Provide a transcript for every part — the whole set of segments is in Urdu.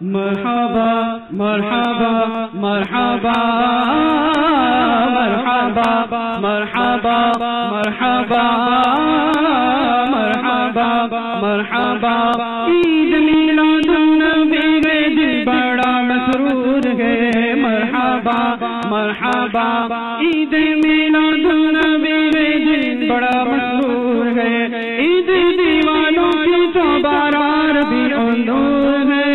مرحبا مرحبا مرحبا مرحبا مرحبا مرحبا مرحبا مرحبا عید میلاد النبی کے دن بڑا مسرور ہے مرحبا مرحبا عید میلاد النبی کے دن بڑا مسرور ہے عید دیوانوں کی تو بارار بھی نور ہے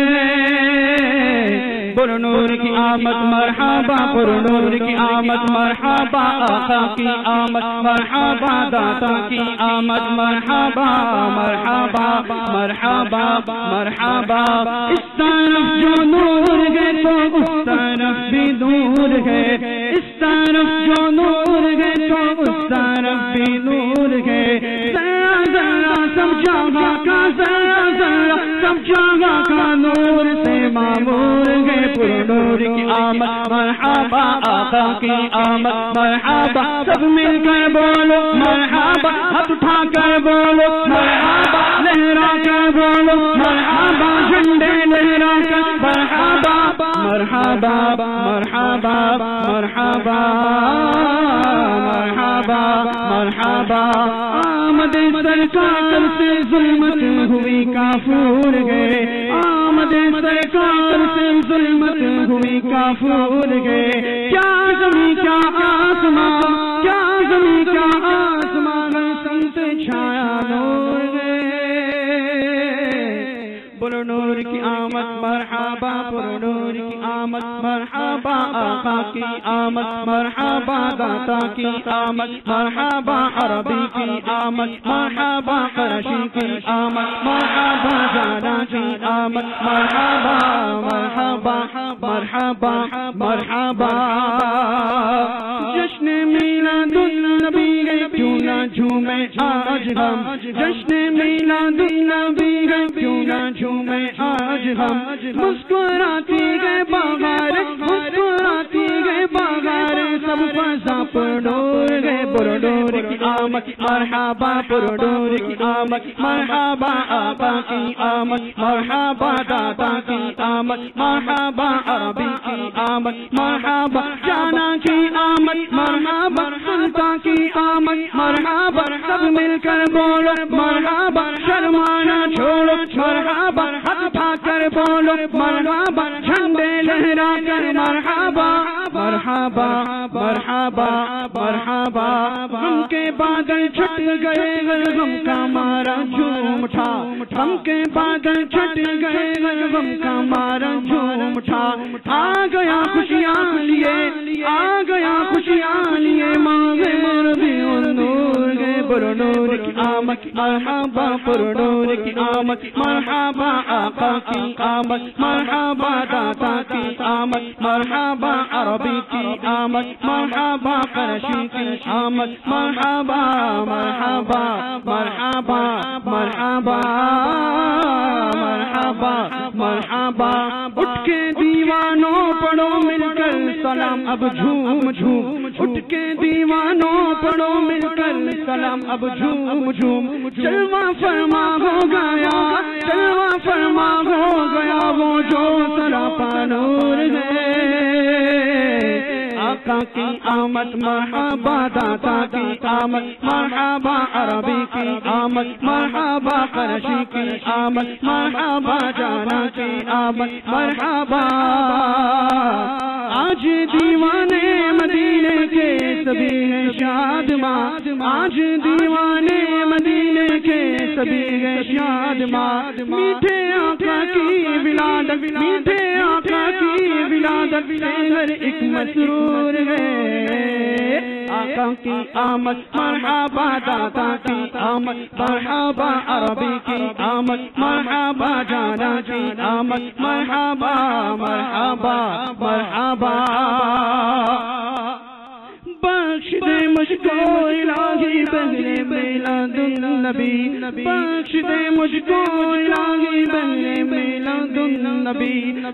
پر نور کی آمد مرحبا پر نور کی آمد مرحبا آقا کی آمد مرحبا داتا کی آمد مرحبا مرحبا مرحبا مرحبا اس طرف جو نور ہے تو اس طرف بھی دور ہے اس طرف جو نور ہے تو اس طرف بھی نور ہے ذرا ذرا سب جگہ کا ذرا ذرا سب جگہ کا نور سے معمور ہے پر نور کی آمد مرحبا آقا کی آمد مرحبا سب مل کر بولو مرحبا ہاتھ اٹھا کر بولو مرحبا لہرا کر بولو مرحبا جھنڈے لہرا کر مرحبا مرحبا مرحبا مرحبا مرحبا مرحبا آمد سرکار سے ظلمت ہوئی کافور گئے آمد سرکار سے ظلمت ہوئی کافور گئے کیا زمین کیا آسمان کیا زمین کیا آسمان سمت چھایا نور گئے پر نور کی آمد مرحبا پر نور کی آمد مرحبا آقا کی آمد مرحبا داتا کی آمد مرحبا عربی کی آمد مرحبا قرشی کی آمد مرحبا جانا کی آمد مرحبا مرحبا مرحبا مرحبا جشن میلاد النبی ہے کیوں نہ جھومے آج ہم جشن میلاد النبی ہے کیوں نہ جھومے آج ہم مسکراتی گئے بغار مسکراتی گئے بغار سب فضا پر نور گئے پر نور کی آمد مرحبا پر نور کی آمد مرحبا آقا کی آمد مرحبا داتا کی آمد مرحبا عربی کی آمد مرحبا جانا کی آمد مرحبا سلطا کی آمد مرحبا سب مل کر بولو مرحبا شرمانا چھوڑو مرحبا ہاتھ اٹھا کر بولو مرحبا جھنڈے لہرا کر مرحبا مرحبا مرحبا مرحبا ہم کے بادل چھٹ گئے غم کا مارا جھوم اٹھا ہم کے بادل چھٹ گئے غم کا مارا جھوم اٹھا آ گیا خوشیاں لیے آ گیا خوشیاں لیے مانگے مربی نور گئے پر نور کی آمد مرحبا پر نور کی آمد مرحبا آقا کی آمد مرحبا داتا کی آمد مرحبا عربی کی آمد مرحبا قرشی کی آمد مرحبا مرحبا مرحبا مرحبا مرحبا مرحبا اٹھ کے دیوانوں پڑھو مل کر سلام اب جھوم جھوم اٹھ کے دیوانوں پڑھو مل کر سلام اب جھوم جھوم جلوہ فرما ہو گیا جلوہ فرما ہو گیا وہ جو سراپا نور ہے آقا کی آمد مرحبا داتا کی آمد مرحبا عربی کی آمد مرحبا قرشی کی آمد مرحبا جانا کی آمد مرحبا آج دیوانے مدینے کے سبھی ہیں شادماں آج دیوانے مدینے کے سبھی ہیں شادماں میٹھے آقا کی ولادت میٹھے آقا کی ولادت سے ہر ایک مسرور ہے آقا کی آمد مرحبا داتا کی آمد مرحبا عربی کی آمد مرحبا جانا کی آمد مرحبا مرحبا مرحبا بخش دے مجھ کو الہی بہرے میلاد النبی بخش دے مجھ کو الہی بہرے میلاد النبی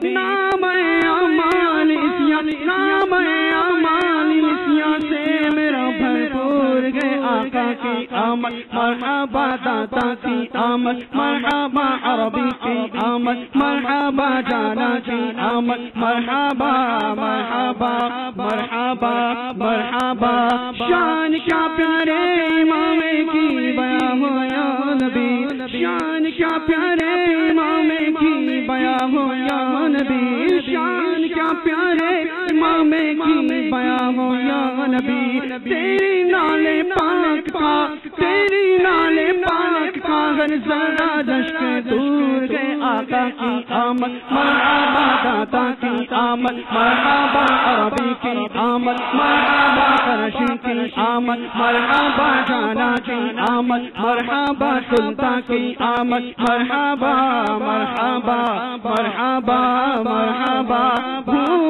نام اعمال اسیاں نام اعمال اسیاں سے میرا بھرپور گئے آقا کی آمد مرحبا داتا کی آمد مرحبا عربی کی آمد مرحبا جانا کی آمد مرحبا مرحبا مرحبا مرحبا شان کیا پیارے امام کی بیان ہو یا نبی شان کیا پیارے امام کی بیان ہو یا نبی شان کیا پیارے امام کی بیان ہو یا نبی تیری نالے پاک کا تیری نالے پاک کا ہر ذرہ دشت دور گئے آقا کی آمد مرحبا داتا کی آمد مرحبا عربی کی آمد مرحبا قرشی کی آمد مرحبا جانا کی آمد مرحبا سلطان کی آمد مرحبا مرحبا مرحبا مرحبا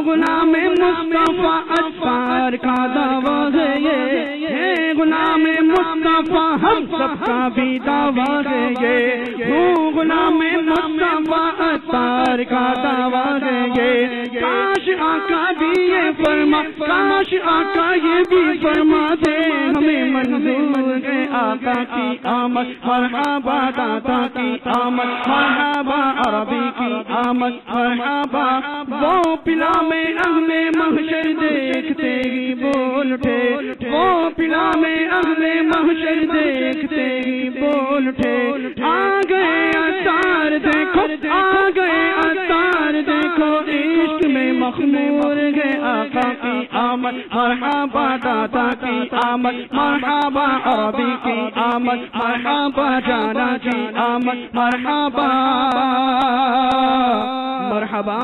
غلام مصطفیٰ اطفار کا دعویٰ ہے یہ غلام مصطفیٰ ہم سب کا بھی دعویٰ ہے یہ غلام مصطفیٰ اطفار کا دعویٰ ہے یہ کاش آقا بھی یہ فرما کاش آقا یہ بھی فرما دے ہمیں منظور ہے آقا کی آمد مرحبا داتا کی آمد مرحبا عربی کی آمد مرحبا وہ پلا میں اہل محشر دیکھتے ہی بول اٹھے وہ پلا میں اہل محشر دیکھتے ہی بول اٹھے آ گئے اطہار دیکھو آ گئے اطہار دیکھو عشق میں مخمور گئے آقا کی آمد مرحبا داتا کی آمد مرحبا عربی کی آمد مرحبا جانا کی آمد مرحبا مرحبا